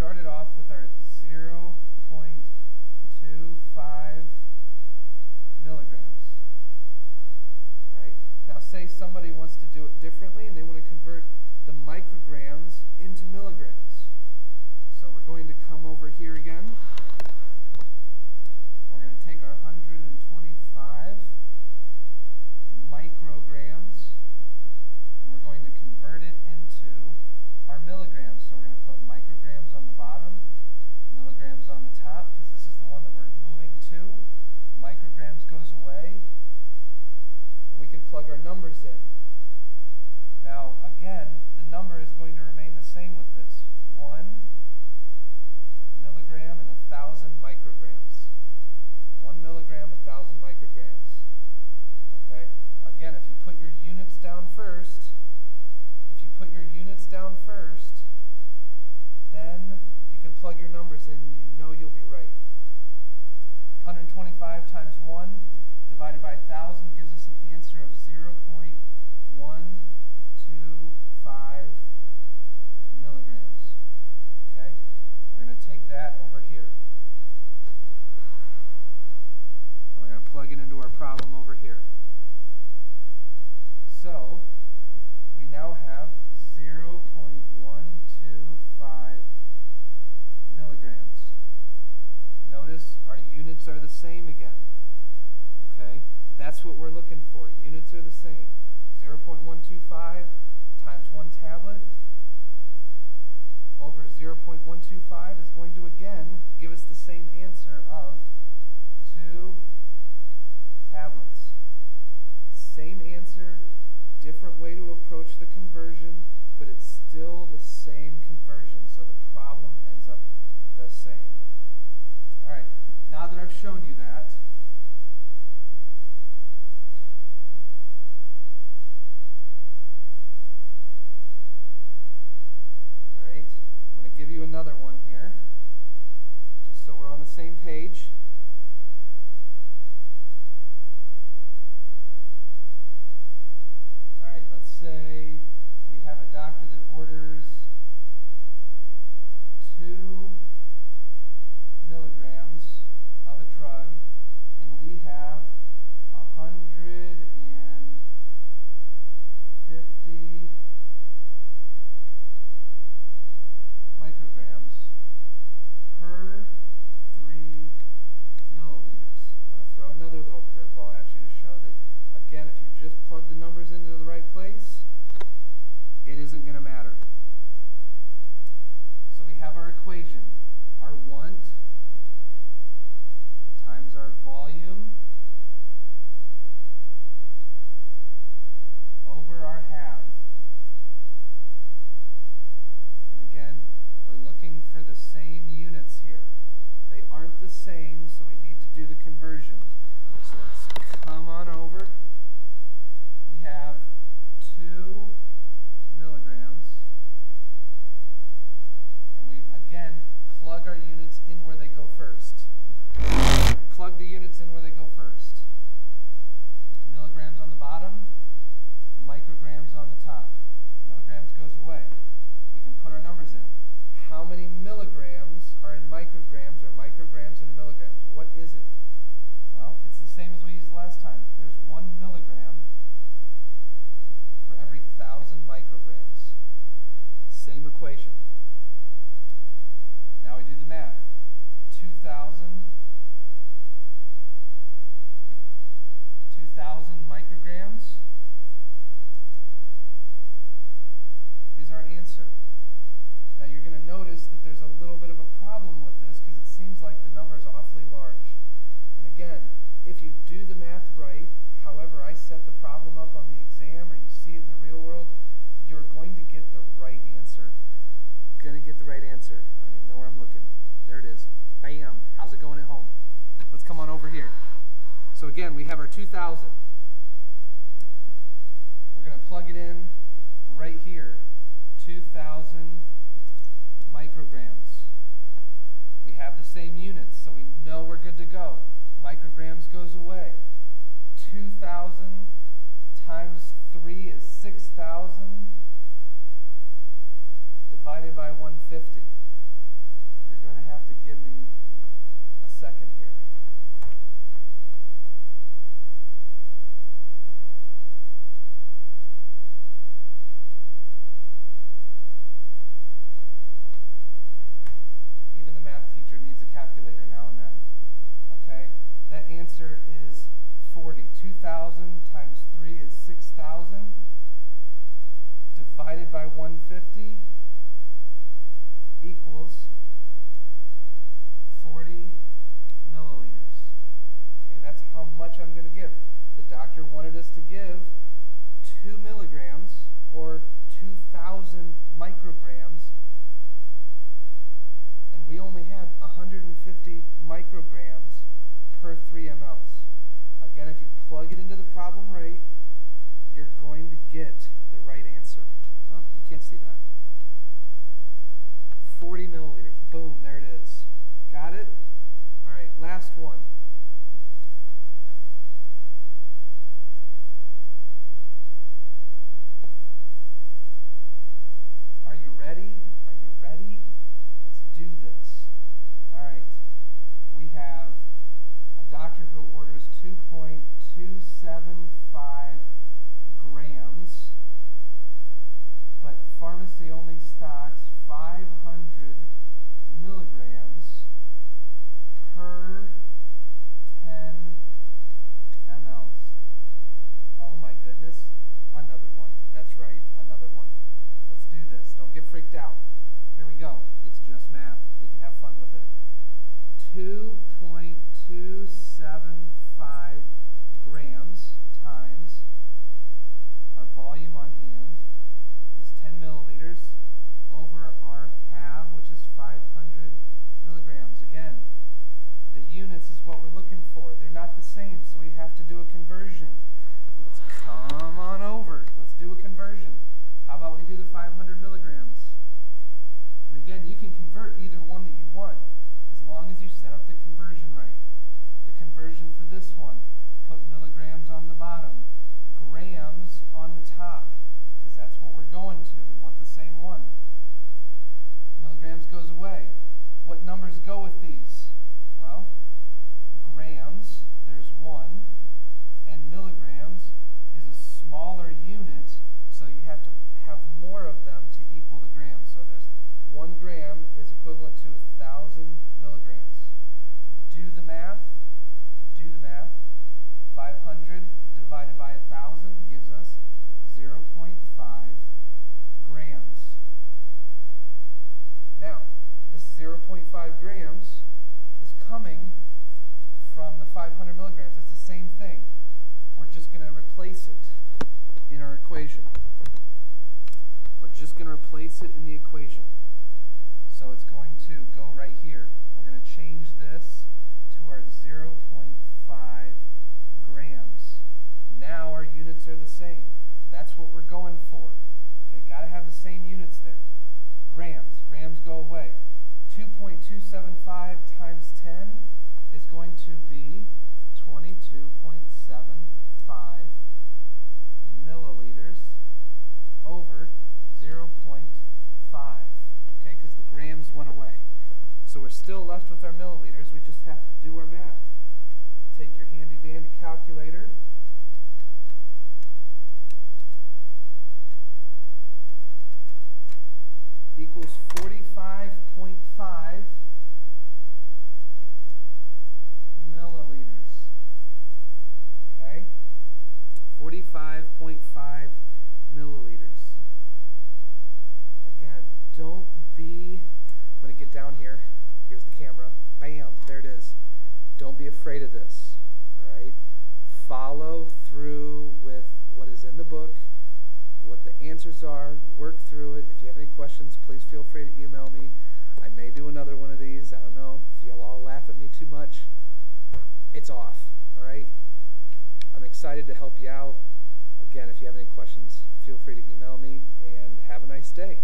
started off with our 0.25 milligrams. Right? Now say somebody wants to do it differently and they want to convert the micrograms into milligrams. So we're going to come over here again. We're going to take our 125 micrograms and we're going to convert it into our milligrams. So we're going to put micrograms on the bottom, milligrams on the top, because this is the one that we're moving to. Micrograms goes away, and we can plug our numbers in. Now, again, the number is going to remain the same with this. 1 milligram and 1,000 micrograms. 1 milligram, 1,000 micrograms. Okay? Again, if you put your units down first, then you can plug your numbers in and you know you'll be right. 125 times 1 divided by 1,000 gives us an answer of 0.125 milligrams. Okay? We're going to take that over here. And we're going to plug it into our problem over here. So, we now have 0.125 milligrams. Notice our units are the same again. Okay? That's what we're looking for. Units are the same. 0.125 times 1 tablet over 0.125 is going to again give us the same answer of 2 tablets. Same answer, different way to approach the conversion, but it's still the same conversion, so the problem ends up the same. All right, now that I've shown you that, all right, I'm going to give you another one here, just so we're on the same page. All right, let's say we have a doctor that orders 2 milligrams of a drug, and we have 150 micrograms per 3 milliliters. I'm going to throw another little curveball at you to show that, again, if you just plug the numbers into the right place, it isn't going to matter. So we have our equation, our want times our volume over our have. And again, we're looking for the same units here. They aren't the same, so we need to do the conversion. So let's come on over. We have 2 milligrams, and we again plug our units in where they go first. Plug the units in where they go first. Milligrams on the bottom, micrograms on the top. Milligrams goes away. We can put our numbers in. How many milligrams are in micrograms or micrograms in milligrams? What is it? Well, it's the same as we used last time. There's 1 milligram for every 1,000 micrograms. Same equation. Now we do the math. 2,000 micrograms is our answer. Now you're going to notice that there's a little bit of a problem with this because it seems like the number is awfully large. And again, if you do the math right, however I set the problem up on the exam or you see it in the real world, you're going to get the right answer. Going to get the right answer. I don't even know where I'm looking. There it is. Bam. How's it going at home? Let's come on over here. So again, we have our 2,000. We're going to plug it in right here. 2,000 micrograms. We have the same units, so we know we're good to go. Micrograms goes away. 2,000 times 3 is 6,000 divided by 150. 2,000 times 3 is 6,000. Divided by 150 equals 40 milliliters. Okay, that's how much I'm going to give. The doctor wanted us to give 2 milligrams or 2,000 micrograms, and we only had 150 micrograms per 3 mLs. Again, if you plug it into the problem right, you're going to get the right answer. Oh, you can't see that. 40 milliliters. Boom, there it is. Got it? All right, last one. Are you ready? Are you ready? Let's do this. All right. We have a doctor who orders 2.275 grams, but pharmacy only stocks 500 milligrams per 10 mLs. Oh my goodness, another one. That's right, another one. Let's do this. Don't get freaked out. Here we go. It's just math. We can have fun with it. 2.275 grams times our volume on hand is 10 milliliters over our half, which is 500 milligrams. Again, the units is what we're looking for. They're not the same, so we have to do a conversion. Let's come on over. Let's do a conversion. How about we do the 500 milligrams? And again, you can convert either one that you want, as long as you set up the conversion right. The conversion for this one, put milligrams on the bottom, grams on the top, because that's what we're going to. We want the same one. Milligrams goes away. What numbers go with these? Well, grams, there's 1, and milligrams is a smaller unit, so you have to have more of them to equal the grams. So there's 1 gram is equivalent to 1,000 milligrams. Do the math. Do the math. 500 divided by 1,000 gives us 0.5 grams. Now, this 0.5 grams is coming from the 500 milligrams. It's the same thing. We're just going to replace it in our equation. We're just going to replace it in the equation. So it's going to go right here. We're going to change this to our 0.5 grams. Now our units are the same. That's what we're going for. Okay, got to have the same units there. Grams. Grams go away. 2.275 times 10 is going to be 22.75 milliliters over 0.5. Okay, because the grams went away. So we're still left with our milliliters. We just have to do our math. Take your handy-dandy calculator. Equals 45.5 milliliters. Okay? 45.5 milliliters. Again, don't be, I'm going to get down here. Here's the camera. Bam, there it is. Don't be afraid of this. All right? Follow through with what is in the book, what the answers are, work through it. If you have any questions, please feel free to email me. I may do another one of these. I don't know if you'll all laugh at me too much. It's off, all right? I'm excited to help you out. Again, if you have any questions, feel free to email me, and have a nice day.